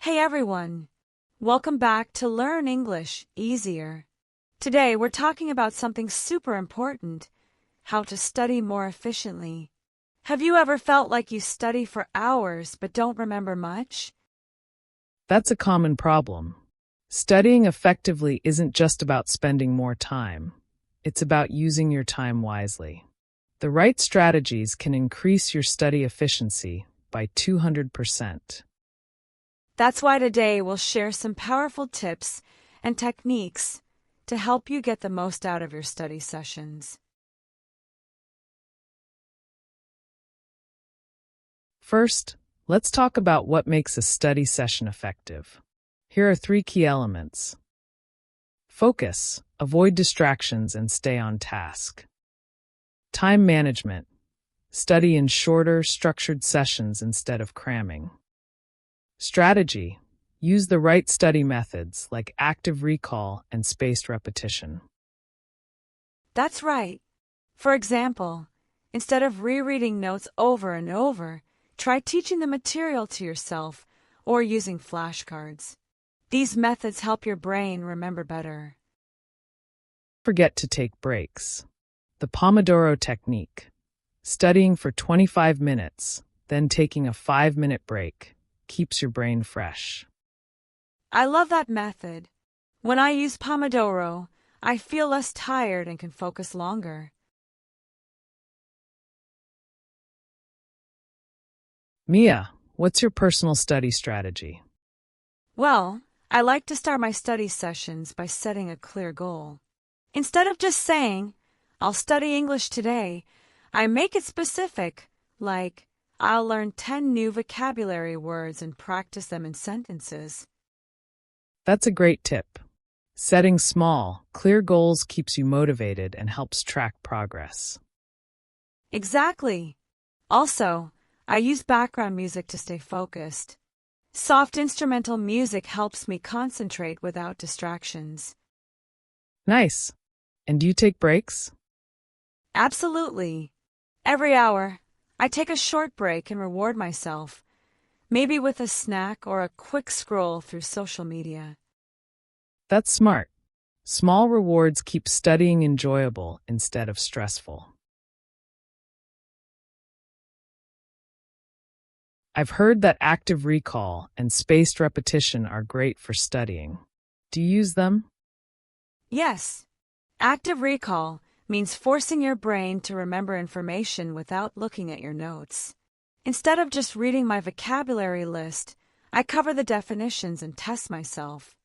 Hey everyone! Welcome back to Learn English Easier. Today we're talking about something super important, how to study more efficiently. Have you ever felt like you study for hours but don't remember much? That's a common problem. Studying effectively isn't just about spending more time. It's about using your time wisely. The right strategies can increase your study efficiency by 200%. That's why today we'll share some powerful tips and techniques to help you get the most out of your study sessions. First, let's talk about what makes a study session effective. Here are 3 key elements. Focus, avoid distractions and stay on task. Time management, study in shorter, structured sessions instead of cramming. Strategy, use the right study methods like active recall and spaced repetition. That's right. For example, instead of rereading notes over and over, try teaching the material to yourself or using flashcards. These methods help your brain remember better. Forget to take breaks. The Pomodoro technique, studying for 25 minutes, then taking a 5-minute break, keeps your brain fresh. I love that method. When I use Pomodoro, I feel less tired and can focus longer. Mia, what's your personal study strategy? Well, I like to start my study sessions by setting a clear goal. Instead of just saying, I'll study English today, I make it specific, like, I'll learn 10 new vocabulary words and practice them in sentences. That's a great tip. Setting small, clear goals keeps you motivated and helps track progress. Exactly. Also, I use background music to stay focused. Soft instrumental music helps me concentrate without distractions. Nice. And do you take breaks? Absolutely. Every hour, I take a short break and reward myself, maybe with a snack or a quick scroll through social media. That's smart. Small rewards keep studying enjoyable instead of stressful. I've heard that active recall and spaced repetition are great for studying. Do you use them? Yes, active recall means forcing your brain to remember information without looking at your notes. Instead of just reading my vocabulary list, I cover the definitions and test myself.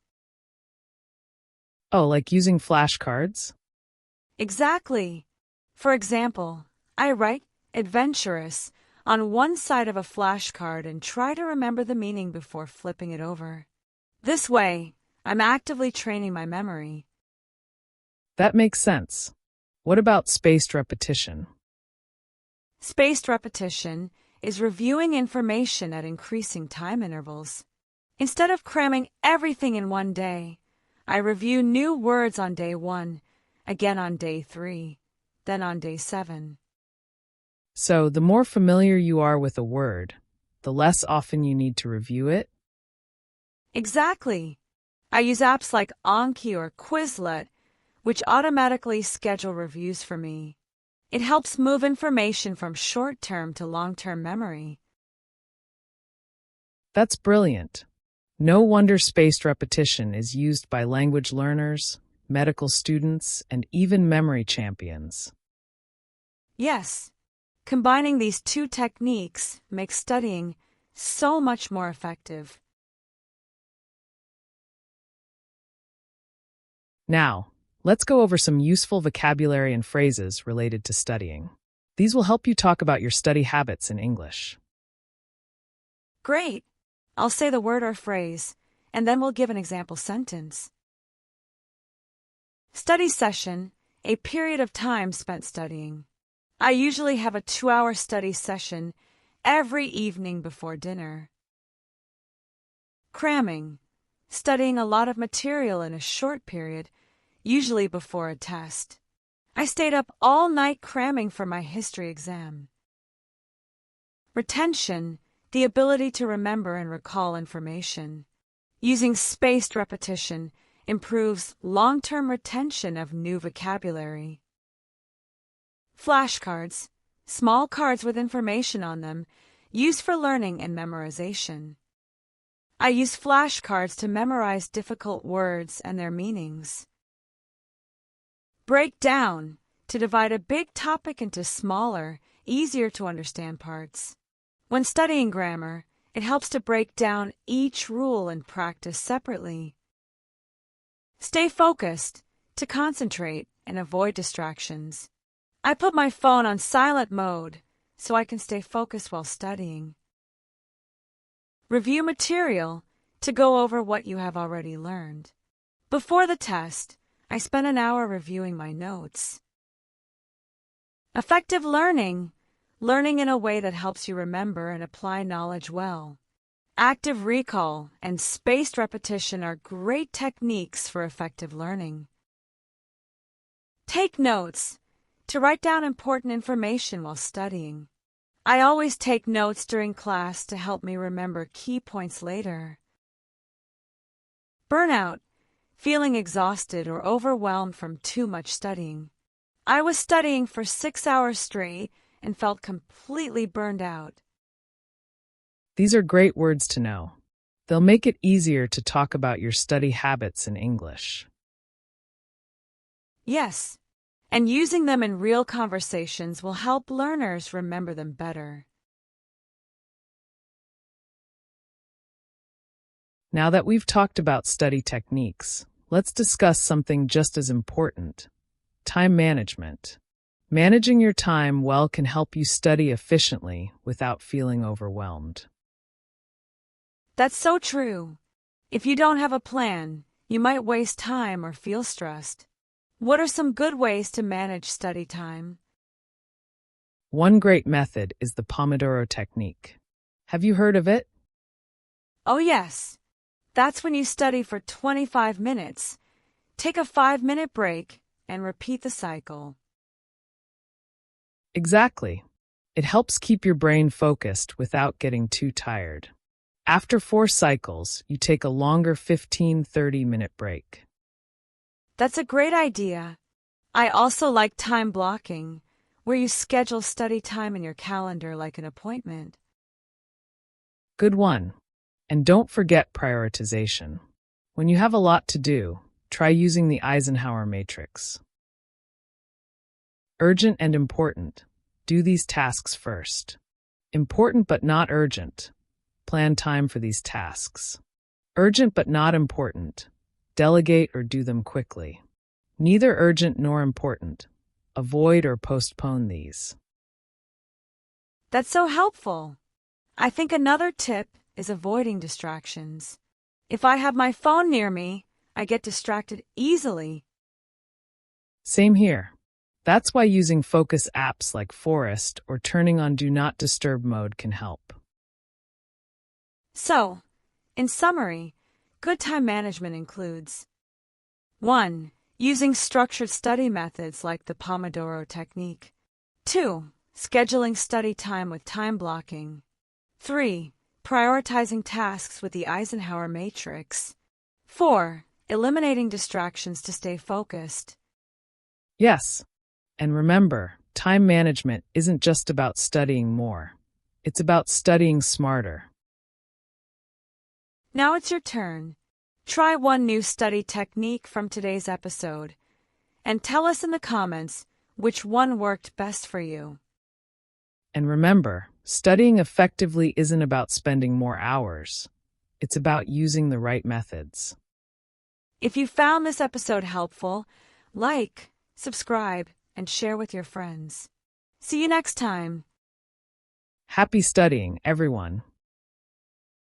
Oh, like using flashcards? Exactly. For example, I write adventurous on one side of a flashcard and try to remember the meaning before flipping it over. This way, I'm actively training my memory. That makes sense. What about spaced repetition? Spaced repetition is reviewing information at increasing time intervals. Instead of cramming everything in one day, I review new words on day 1, again on day 3, then on day 7. So, the more familiar you are with a word, the less often you need to review it? Exactly. I use apps like Anki or Quizlet, which automatically schedule reviews for me. It helps move information from short-term to long-term memory. That's brilliant. No wonder spaced repetition is used by language learners, medical students, and even memory champions. Yes, combining these two techniques makes studying so much more effective. Now, let's go over some useful vocabulary and phrases related to studying. These will help you talk about your study habits in English. Great! I'll say the word or phrase, and then we'll give an example sentence. Study session, a period of time spent studying. I usually have a 2-hour study session every evening before dinner. Cramming, studying a lot of material in a short period, usually before a test. I stayed up all night cramming for my history exam. Retention, the ability to remember and recall information. Using spaced repetition improves long-term retention of new vocabulary. Flashcards, small cards with information on them, used for learning and memorization. I use flashcards to memorize difficult words and their meanings. Break down, to divide a big topic into smaller, easier to understand parts. When studying grammar, it helps to break down each rule and practice separately. Stay focused, to concentrate and avoid distractions. I put my phone on silent mode so I can stay focused while studying. Review material, to go over what you have already learned. Before the test, I spent an hour reviewing my notes. Effective learning, learning in a way that helps you remember and apply knowledge well. Active recall and spaced repetition are great techniques for effective learning. Take notes, to write down important information while studying. I always take notes during class to help me remember key points later. Burnout, feeling exhausted or overwhelmed from too much studying. I was studying for 6 hours straight and felt completely burned out. These are great words to know. They'll make it easier to talk about your study habits in English. Yes, and using them in real conversations will help learners remember them better. Now that we've talked about study techniques, let's discuss something just as important: time management. Managing your time well can help you study efficiently without feeling overwhelmed. That's so true. If you don't have a plan, you might waste time or feel stressed. What are some good ways to manage study time? One great method is the Pomodoro technique. Have you heard of it? Oh yes. That's when you study for 25 minutes, take a 5-minute break, and repeat the cycle. Exactly. It helps keep your brain focused without getting too tired. After 4 cycles, you take a longer 15-30-minute break. That's a great idea. I also like time blocking, where you schedule study time in your calendar like an appointment. Good one. And don't forget prioritization. When you have a lot to do, try using the Eisenhower matrix. Urgent and important. Do these tasks first. Important but not urgent. Plan time for these tasks. Urgent but not important. Delegate or do them quickly. Neither urgent nor important. Avoid or postpone these. That's so helpful. I think another tip is avoiding distractions. If I have my phone near me, I get distracted easily. Same here. That's why using focus apps like Forest or turning on Do Not Disturb mode can help. So, in summary, good time management includes 1. Using structured study methods like the Pomodoro technique. 2. Scheduling study time with time blocking. 3. Prioritizing tasks with the Eisenhower matrix. 4. Eliminating distractions to stay focused. Yes. And remember, time management isn't just about studying more. It's about studying smarter. Now it's your turn. Try one new study technique from today's episode and tell us in the comments which one worked best for you. And remember, studying effectively isn't about spending more hours. It's about using the right methods. If you found this episode helpful, like, subscribe, and share with your friends. See you next time. Happy studying, everyone.